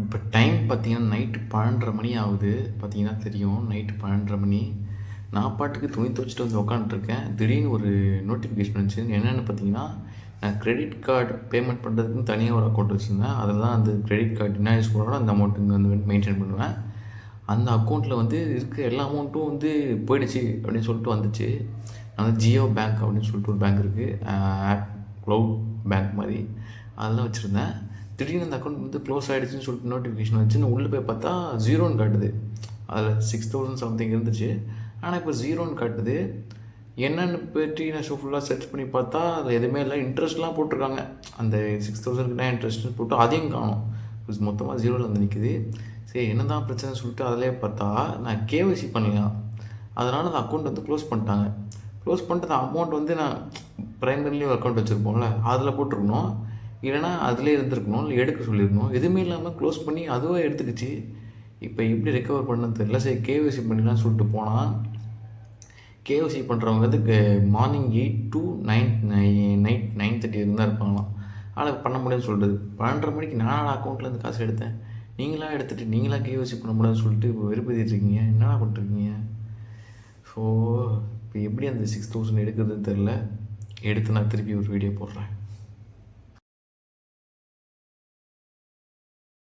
இப்போ டைம் பார்த்தீங்கன்னா, நைட்டு 12:30 மணி ஆகுது. பார்த்தீங்கன்னா தெரியும். நைட்டு 12:30 மணி. நான் பாட்டுக்கு துணி துவைச்சுட்டு வந்து உட்காந்துட்டுருக்கேன். திடீர்னு ஒரு நோட்டிஃபிகேஷன் வந்துச்சு. என்னென்னு பார்த்தீங்கன்னா, நான் கிரெடிட் கார்டு பேமெண்ட் பண்ணுறதுக்குன்னு தனியாக ஒரு அக்கௌண்ட் வச்சுருந்தேன். அதில தான் அந்த கிரெடிட் கார்டு என்ன யூஸ் பண்ணுறனோ அந்த அமௌண்ட் இங்கே வந்து மெயின்டெயின் பண்ணுவேன். அந்த அக்கௌண்ட்டில வந்து இருக்க எல்லா அமௌண்ட்டும் வந்து போயிடுச்சு அப்படின்னு சொல்லிட்டு வந்துச்சு. நான் வந்து ஜியோ பேங்க் அப்படின்னு சொல்லிட்டு ஒரு பேங்க் இருக்குது. ஆப் க்ளவுட் பேங்க் மாரி. அதெல்லாம் வச்சுருந்தேன். திடீர்னு அந்த அக்கௌண்ட் வந்து க்ளோஸ் ஆகிடுச்சுன்னு சொல்லிட்டு நோட்டிஃபிகேஷன் வந்துச்சு. நான் உள்ளே போய் பார்த்தா 0ன்னு காட்டுது. அதில் 6000 சம்திங் இருந்துச்சு. ஆனால் இப்போ 0ன்னு காட்டுது. என்னென்னு பற்றி நான் ஃபுல்லாக சர்ச் பண்ணி பார்த்தா அதில் எதுவுமே இல்லை. இன்ட்ரெஸ்ட்லாம் போட்டிருக்காங்க. அந்த 6000க்கு தான் இன்ட்ரெஸ்ட்னு போட்டு அதையும் காணோம். மொத்தமாக 0வில் வந்து நிற்குது. சரி என்ன தான் பிரச்சனைன்னு சொல்லிட்டு அதிலே பார்த்தா நான் கேஒய்சி பண்ணலையாம். அதனால் அந்த அக்கௌண்ட் வந்து க்ளோஸ் பண்ணிட்டாங்க. க்ளோஸ் பண்ணிட்டு அந்த அமௌண்ட் வந்து நான் பிரைமரிலி ஒரு அக்கௌண்ட் வச்சுருப்போம்ல, அதில் போட்டிருக்கணும். இல்லைனா அதிலே இருந்திருக்கணும். இல்லை எடுக்க சொல்லியிருக்கணும். எதுவுமே இல்லாமல் க்ளோஸ் பண்ணி அதுவே எடுத்துக்கிச்சு. இப்போ எப்படி ரெக்கவர் பண்ணணும்னு தெரியல. சரி கேஒய்சி பண்ணிடலாம்னு சொல்லிட்டு போனால், கேஒய்சி பண்ணுறவங்க வந்து மார்னிங் 8 to நைட் 9:30 வரைக்கும் தான் இருப்பாங்களாம். ஆனால் பண்ண முடியும்னு சொல்கிறது. 12:30 மணிக்கு நானோட அக்கௌண்ட்லேருந்து காசு எடுத்தேன். நீங்களா எடுத்துகிட்டு நீங்களா கேஒய்சி பண்ண முடியாதுன்னு சொல்லிட்டு வெறுப்பேற்றிட்டு இருக்கீங்க. என்னடா பண்ணுறீங்க? ஸோ இப்போ எப்படி அந்த 6000 எடுக்கிறதுன்னு தெரில. எடுத்து நான் திருப்பி ஒரு வீடியோ போடுறேன்.